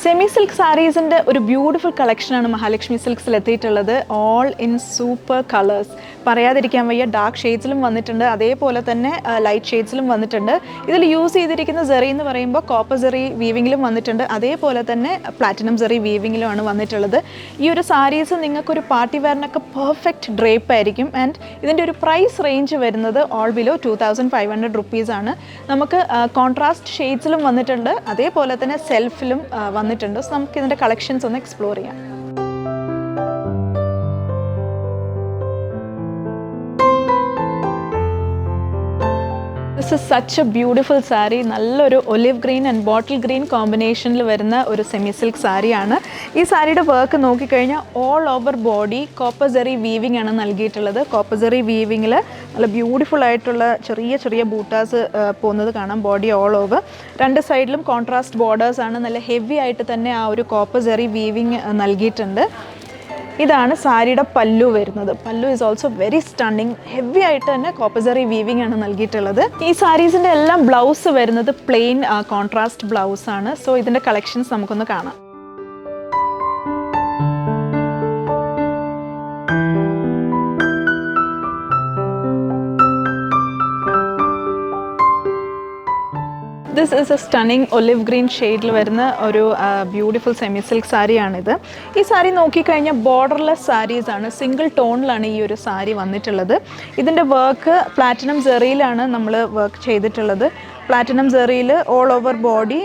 Semi silk സാരീസിൻ്റെ ഒരു beautiful കളക്ഷനാണ് മഹാലക്ഷ്മി സിൽക്സിൽ എത്തിയിട്ടുള്ളത്. All in super colours. പറയാതിരിക്കാൻ വയ്യ. ഡാർക്ക് ഷെയ്ഡ്സിലും വന്നിട്ടുണ്ട്, അതേപോലെ തന്നെ ലൈറ്റ് ഷെയ്ഡ്സിലും വന്നിട്ടുണ്ട്. ഇതിൽ യൂസ് ചെയ്തിരിക്കുന്ന സെറി എന്ന് പറയുമ്പോൾ കോപ്പർ സെറി വീവിങ്ങിലും വന്നിട്ടുണ്ട്, അതേപോലെ തന്നെ പ്ലാറ്റിനം സെറി വീവിങ്ങിലുമാണ് വന്നിട്ടുള്ളത്. ഈ ഒരു സാരീസ് നിങ്ങൾക്കൊരു പാർട്ടി വെയറിനൊക്കെ പെർഫെക്റ്റ് ഡ്രേപ്പ് ആയിരിക്കും. ആൻഡ് ഇതിൻ്റെ ഒരു പ്രൈസ് റേഞ്ച് വരുന്നത് ഓൾ ബിലോ 2500 റുപ്പീസാണ്. നമുക്ക് കോൺട്രാസ്റ്റ് ഷെയ്ഡ്സിലും വന്നിട്ടുണ്ട്, അതേപോലെ തന്നെ സെൽഫിലും വന്നിട്ടുണ്ട്. സോ നമുക്ക് ഇതിൻ്റെ കളക്ഷൻസ് ഒന്ന് എക്സ്പ്ലോർ ചെയ്യാം. This is such a beautiful saree. നല്ലൊരു olive green and bottle green കോമ്പിനേഷനിൽ വരുന്ന ഒരു സെമി സിൽക്ക് സാരിയാണ്. ഈ സാരിയുടെ വർക്ക് നോക്കിക്കഴിഞ്ഞാൽ all over body copper zari weaving ആണ് നൽകിയിട്ടുള്ളത്. കോപ്പർ സെറി വീവിങ്ങിൽ നല്ല ബ്യൂട്ടിഫുൾ ആയിട്ടുള്ള ചെറിയ ചെറിയ ബൂട്ടാസ് പോകുന്നത് കാണാം ബോഡി ഓൾ ഓവർ. രണ്ട് സൈഡിലും കോൺട്രാസ്റ്റ് ബോർഡേഴ്സ് ആണ്. നല്ല ഹെവി ആയിട്ട് തന്നെ ആ ഒരു കോപ്പർ സെറി വീവിങ് നൽകിയിട്ടുണ്ട്. ഇതാണ് സാരിയുടെ പല്ലു വരുന്നത്. പല്ലു is also very stunning. Heavy ആയിട്ട് തന്നെ കോപ്പർ സെറി വീവിംഗ് ആണ് നൽകിയിട്ടുള്ളത്. ഈ സാരീസിൻ്റെ എല്ലാം ബ്ലൗസ് വരുന്നത് പ്ലെയിൻ കോൺട്രാസ്റ്റ് ബ്ലൗസ് ആണ്. സോ ഇതിൻ്റെ കളക്ഷൻസ് നമുക്കൊന്ന് കാണാം. This is A stunning olive green ഷെയ്ഡിൽ വരുന്ന ഒരു ബ്യൂട്ടിഫുൾ സെമി സിൽക്ക് സാരിയാണിത്. ഈ സാരി നോക്കിക്കഴിഞ്ഞാൽ ബോർഡർലെസ് സാരീസാണ്. സിംഗിൾ ടോണിലാണ് ഈ ഒരു സാരി വന്നിട്ടുള്ളത്. ഇതിൻ്റെ വർക്ക് പ്ലാറ്റിനം സെറിയിലാണ് നമ്മൾ വർക്ക് ചെയ്തിട്ടുള്ളത്. പ്ലാറ്റിനം സെറിയിൽ ഓൾ ഓവർ ബോഡി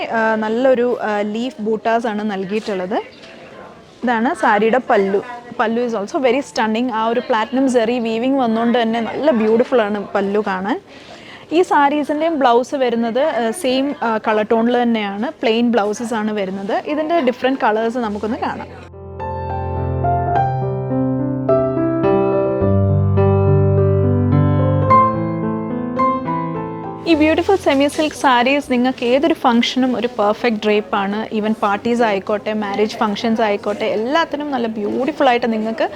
നല്ലൊരു ലീഫ് ബൂട്ടാസ് ആണ് നൽകിയിട്ടുള്ളത്. ഇതാണ് സാരിയുടെ പല്ലു. പല്ലു ഈസ് ഓൾസോ വെരി സ്റ്റണ്ണിങ്. ആ ഒരു പ്ലാറ്റിനം സെറി വീവിങ് വന്നുകൊണ്ട് തന്നെ നല്ല ബ്യൂട്ടിഫുള്ളാണ് പല്ലു കാണാൻ. ഈ സാരീസിൻ്റെയും ബ്ലൗസ് വരുന്നത് സെയിം കളർ ടോണിൽ തന്നെയാണ്. പ്ലെയിൻ ബ്ലൗസസ് ആണ് വരുന്നത്. ഇതിൻ്റെ ഡിഫറെൻറ്റ് കളേഴ്സ് നമുക്കൊന്ന് കാണാം. ഈ ബ്യൂട്ടിഫുൾ സെമി സിൽക്ക് സാരീസ് നിങ്ങൾക്ക് ഏതൊരു ഫംഗ്ഷനും ഒരു പെർഫെക്റ്റ് ഡ്രേപ്പാണ്. ഈവൻ പാർട്ടീസ് ആയിക്കോട്ടെ, മാരേജ് ഫംഗ്ഷൻസ് ആയിക്കോട്ടെ, എല്ലാത്തിനും നല്ല ബ്യൂട്ടിഫുൾ ആയിട്ട് നിങ്ങൾക്ക്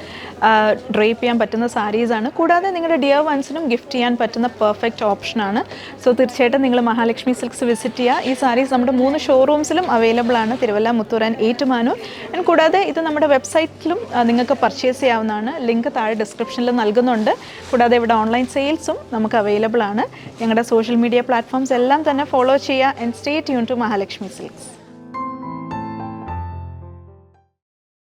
ഡ്രേപ്പ് ചെയ്യാൻ പറ്റുന്ന സാരീസാണ്. കൂടാതെ നിങ്ങളുടെ ഡിയർ വൺസിനും ഗിഫ്റ്റ് ചെയ്യാൻ പറ്റുന്ന പെർഫെക്റ്റ് ഓപ്ഷനാണ്. സോ തീർച്ചയായിട്ടും നിങ്ങൾ മഹാലക്ഷ്മി സിൽക്സ് വിസിറ്റ് ചെയ്യുക. ഈ സാരീസ് നമ്മുടെ 3 ഷോറൂംസിലും അവൈലബിൾ ആണ്. തിരുവല്ല, മുത്തൂർ ആൻഡ് ഏറ്റുമാനൂർ. ആൻഡ് കൂടാതെ ഇത് നമ്മുടെ വെബ്സൈറ്റിലും നിങ്ങൾക്ക് പർച്ചേസ് ചെയ്യാവുന്നതാണ്. ലിങ്ക് താഴെ ഡിസ്ക്രിപ്ഷനിൽ നൽകുന്നുണ്ട്. കൂടാതെ ഇവിടെ ഓൺലൈൻ സെയിൽസും നമുക്ക് അവൈലബിൾ ആണ്. ഞങ്ങളുടെ സോഷ്യൽ മീഡിയ പ്ലാറ്റ്ഫോംസ് എല്ലാം തന്നെ ഫോളോ ചെയ്യുക. And stay tune to Mahalakshmi silks.